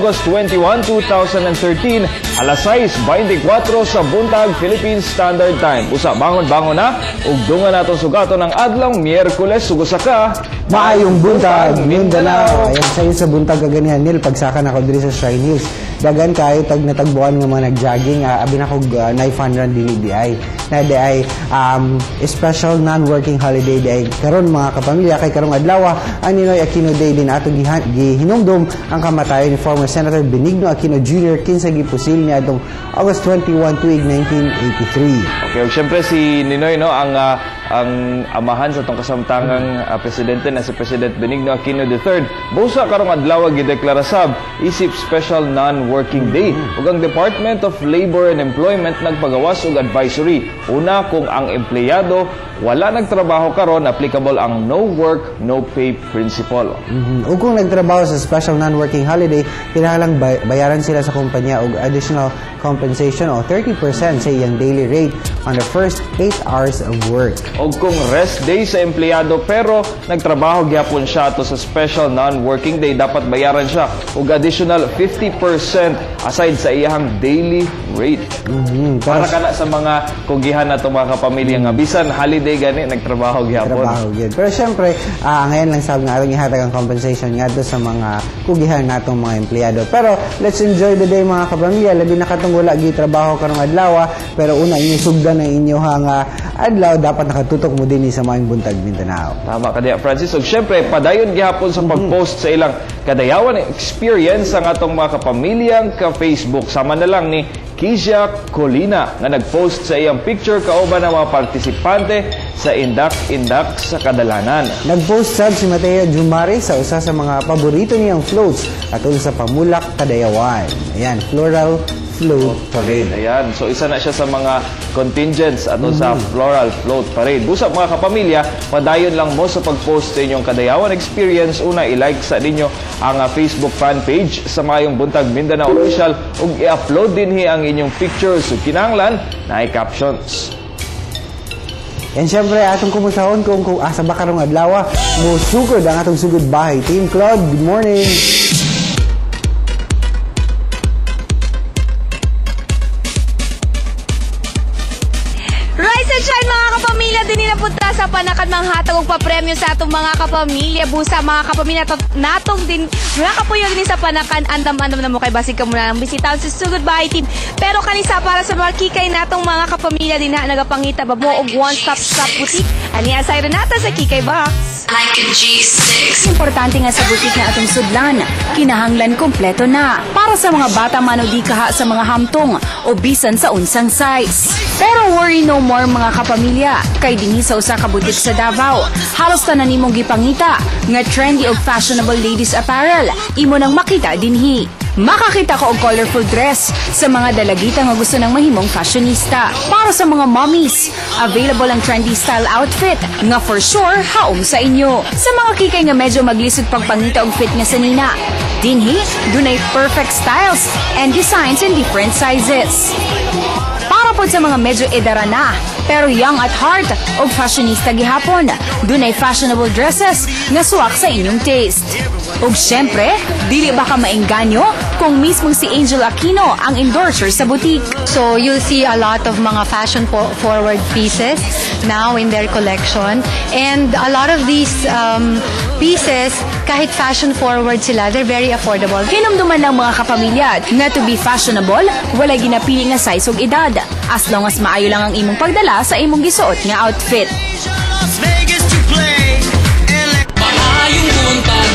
August 21, 2013, alas 6:24 sa buntag Philippine Standard Time. Usa bangon-bangon na ug dungan naton sugaton ng adlong Miyerkules sugusa ka maayong buntag Mindanao. Ayan sayo sa buntag kaganihan nil pagsaka na ko diri sa Shrine Hills. Dagan kayo tag natagbuan nga mga nagjogging abi na ko knife fun run dili di ay na di ay special non-working holiday di ay karon mga kapamilya kay karong adlaw ang Ninoy Aquino Day din ato gihinumdum ang kamatayon ni former Senator Benigno Aquino Jr. kinsa gipusil niya adtong August 21 tuig 1983. Okay, ug syempre si Ninoy no ang amahan sa tong kasamtangang presidente na si President Benigno Aquino III busa karong adlaw gideklara sab isip special non-working day ug ang Department of Labor and Employment nagpagawas og advisory. Una, kung ang empleyado wala nagtrabaho karon, applicable ang no work no pay principle. Ug kung nagtrabaho sa special non-working holiday, kinahanglang bayaran sila sa kumpanya og additional compensation o 30% sa iyang daily rate on the first 8 hours of work. O kung rest day sa empleyado pero nagtrabaho gyapon siya to sa special non-working day, dapat bayaran siya og additional 50% aside sa iyang daily rate. Para kana sa mga kugihan nato mga kapamilya nga bisan holiday gani nagtrabaho gyapon. Pero syempre, ngayon lang sabi nga aron ihatag ang compensation ngadto sa mga kugihan natong mga empleyado. Pero let's enjoy the day mga kapamilya, labi na katong wala gitrabaho karong adlaw, pero una inyong sugdan ang inyong adlaw dapat nakatutok mo din sa maayong buntag Mindanao. Tama ka diya, Francis. So syempre padayon gihapon sa pag-post sa ilang kadayawan experience ang atong mga kapamilyang ka Facebook. Sama na lang ni Kizia Colina nga nag-post sa iyang picture kauban ng mga partisipante sa Indak-Indak sa Kadalanan. Nag-post sab si Mateo Jumari sa usa sa mga paborito niyang floats atol sa Pamulak Kadayawan. Ayan, Floral Float Parade. Ayan, so isa na siya sa mga contingents ato sa Floral Float Parade. Busap mga kapamilya, padayon lang mo sa pag-post sa inyong kadayawan experience. Una, i-like sa ninyo ang Facebook fan page sa Maayong Buntag Mindanao Official ug i-upload dinhi ang inyong pictures ug kinahanglan na captions. And syempre, atong kumusahon kung asa ba karong adlaw, musugod ang atong sugod bahay. Team Claude, good morning! Rise and shine mga kapamilya, din ninapunta sa panakan mga hatag og papremyo sa atong mga kapamilya. Busa mga kapamilya natong din mga kapuyo din sa panakan, andam-andam na mo kay basig ka muna ng bisitaon sa Sugod Bahay Team. Pero kanisa para sa mga kikay natong mga kapamilya din na nagapangita babo og one-stop shop boutique. Ani asay ra nata sa Kikay Box. Like a G6. Importante nga sa boutique na atong sudlan, kinahanglan kompleto na para sa mga bata man o di kaha sa mga hamtong o bisan sa unsang size. Pero worry no more mga kapamilya, kay dinhi sa usa ka boutique sa Davao, halos tanan nimong gipangita nga trendy og fashionable ladies apparel imo nang makita dinhi. Makakita ko og colorful dress sa mga dalagita nga gusto ng mahimong fashionista. Para sa mga mommies, available ang trendy style outfit nga for sure haom sa inyo. Sa mga kikay nga medyo maglisod pagpangita og fit nga sanina, dinhi dunay perfect styles and designs in different sizes. Para po sa mga medyo edara na, pero young at heart o fashionista gihapon, dunay fashionable dresses nga suwak sa inyong taste. Ug syempre, dili ba ka maengganyo kung mismong si Angel Aquino ang endorser sa boutique. So you'll see a lot of mga fashion forward pieces now in their collection, and a lot of these pieces, kahit fashion forward sila, they're very affordable. Hinumduman ng mga kapamilya nga to be fashionable, walay ginapili nga size ug edad, as long as maayo lang ang imong pagdala sa imong gisuot nga outfit. Las Vegas to play. Maayong buntag